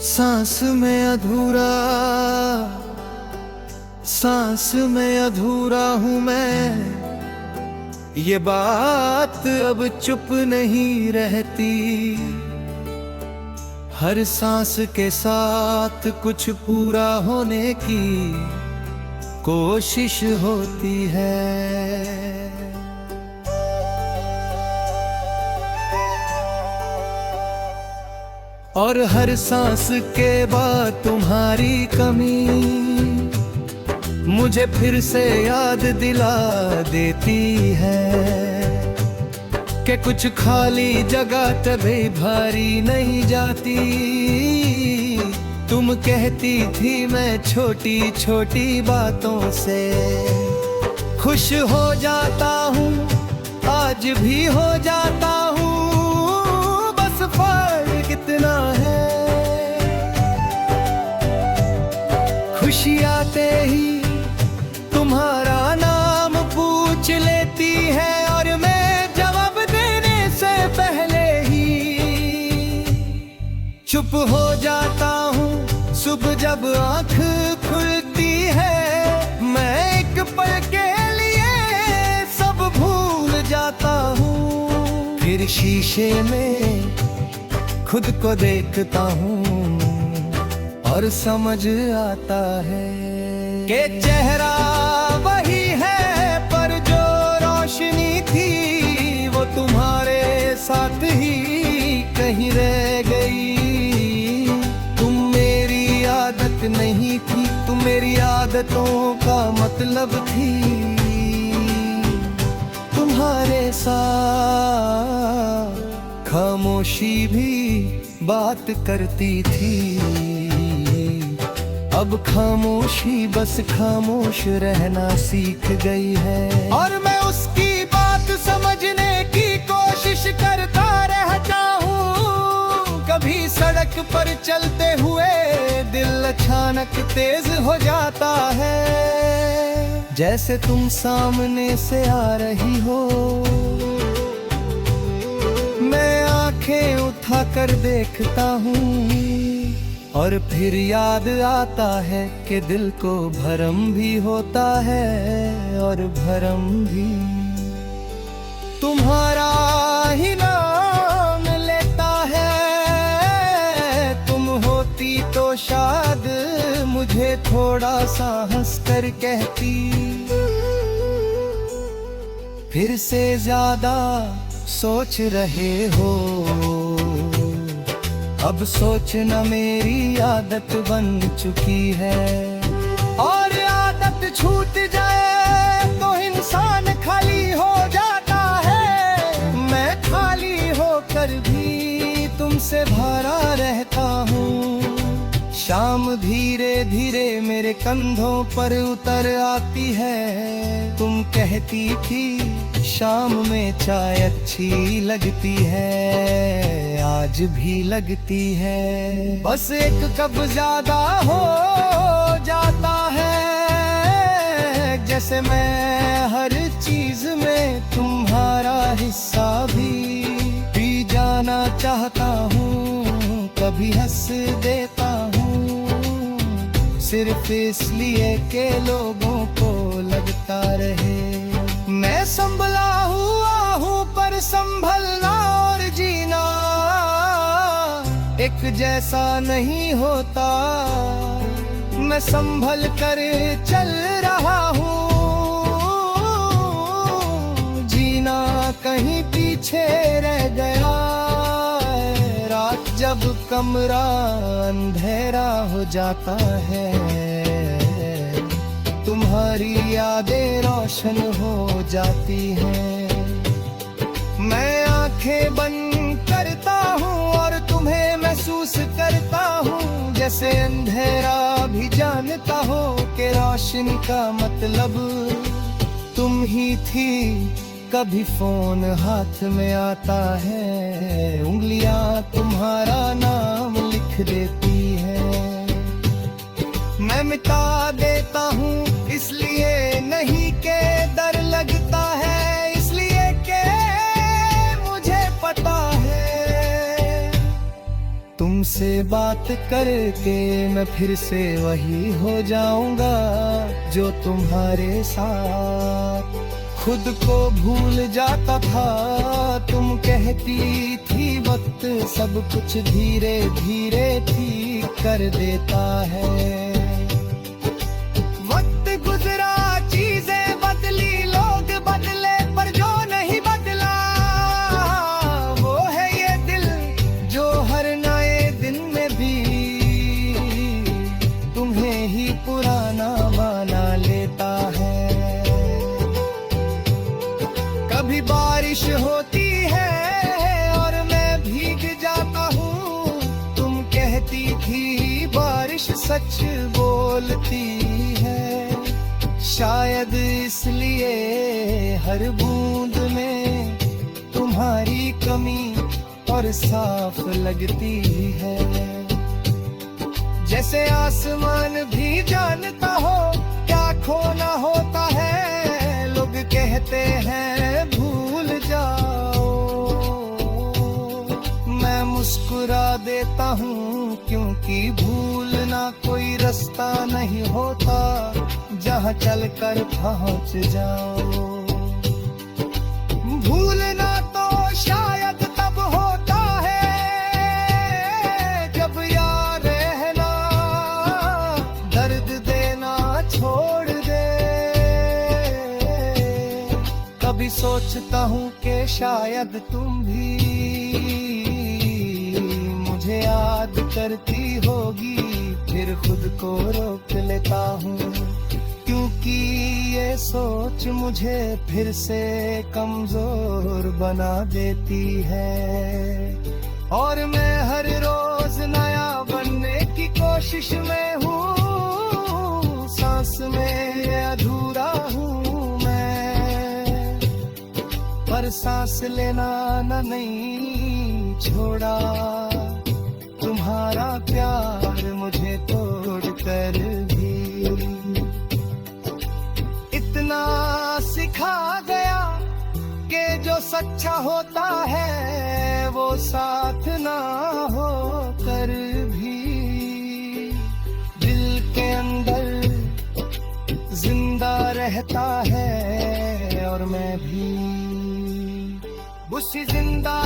सांस में अधूरा हूँ मैं, ये बात अब चुप नहीं रहती। हर सांस के साथ कुछ पूरा होने की कोशिश होती है। और हर सांस के बाद तुम्हारी कमी मुझे फिर से याद दिला देती है कि कुछ खाली जगह कभी भारी नहीं जाती। तुम कहती थी मैं छोटी छोटी बातों से खुश हो जाता हूँ, आज भी हो जाता हूँ, बस फर्क इतना है। खुशी आते ही तुम्हारा नाम पूछ लेती है और मैं जवाब देने से पहले ही चुप हो जाता हूँ। सुबह जब आँख खुलती है मैं एक पल के लिए सब भूल जाता हूँ। फिर शीशे में खुद को देखता हूँ और समझ आता है कि चेहरा वही है पर जो रोशनी थी वो तुम्हारे साथ ही कहीं रह गई। तुम मेरी आदत नहीं थी, तुम मेरी आदतों का मतलब थी। तुम्हारे साथ खामोशी भी बात करती थी। अब खामोशी बस खामोश रहना सीख गई है और मैं उसकी बात समझने की कोशिश करता रहता हूँ। कभी सड़क पर चलते हुए दिल अचानक तेज हो जाता है, जैसे तुम सामने से आ रही हो। मैं आंखें उठाकर देखता हूँ और फिर याद आता है कि दिल को भरम भी होता है और भरम भी तुम्हारा ही नाम लेता है। तुम होती तो शायद मुझे थोड़ा सा हंस कर कहती, फिर से ज्यादा सोच रहे हो। अब सोचना मेरी आदत बन चुकी है और आदत छूट जाए तो इंसान खाली हो जाता है। मैं खाली होकर भी तुमसे भरा रहता हूँ। शाम धीरे धीरे मेरे कंधों पर उतर आती है। तुम कहती थी शाम में चाय अच्छी लगती है, आज भी लगती है। बस एक कप ज्यादा हो जाता है, जैसे मैं हर चीज में तुम्हारा हिस्सा भी जाना चाहता हूँ। कभी हंस देता हूँ सिर्फ इसलिए कि लोगों को लगता रहे मैं संभला हुआ हूँ, पर संभलना और जीना एक जैसा नहीं होता। मैं संभल कर चल रहा हूँ, जीना कहीं पीछे रह गया। रात जब कमरा अंधेरा हो जाता है, तुम्हारी यादें रोशन हो जाती हैं। मैं आंखें बंद करता हूँ और तुम्हें महसूस करता हूँ, जैसे अंधेरा भी जानता हो कि रोशनी का मतलब तुम ही थी। कभी फोन हाथ में आता है, उंगलियां तुम्हारा नाम लिख देती है। मैं मिटा देता हूँ इसलिए नहीं के डर लगता है, इसलिए के मुझे पता है तुम तुमसे बात करके मैं फिर से वही हो जाऊंगा जो तुम्हारे साथ। खुद को भूल जाता था, तुम कहती थी वक्त सब कुछ धीरे धीरे ठीक कर देता है। वक्त गुजरा, चीजें बदली, लोग बदले, पर जो नहीं बदला वो है ये दिल जो हर नए दिन में भी तुम्हें ही पुराना माना लेता है। कभी बारिश होती है और मैं भीग जाता हूँ, तुम कहती थी बारिश सच बोलती है। शायद इसलिए हर बूंद में तुम्हारी कमी और साफ लगती है। जैसे आसमान भी जानता हो क्या खोना होता है, लोग कहते हैं भूल जाओ। मैं मुस्कुरा देता हूँ क्योंकि भूलना कोई रास्ता नहीं होता जहाँ चलकर पहुँच जाओ। भूलना तो शायद तब होता है जब यार रहना दर्द देना छोड़ दे। कभी सोचता हूँ कि शायद तुम भी मुझे याद करती होगी, फिर खुद को रोक लेता हूँ क्योंकि ये सोच मुझे फिर से कमजोर बना देती है। और मैं हर रोज नया बनने की कोशिश में हूँ, सांस में अधूरा हूँ मैं, पर सांस लेना न नहीं छोड़ा। तुम्हारा प्यार मुझे तोड़ कर भी इतना सिखा गया कि जो सच्चा होता है वो साथ ना हो कर भी दिल के अंदर जिंदा रहता है। और मैं भी उसी जिंदा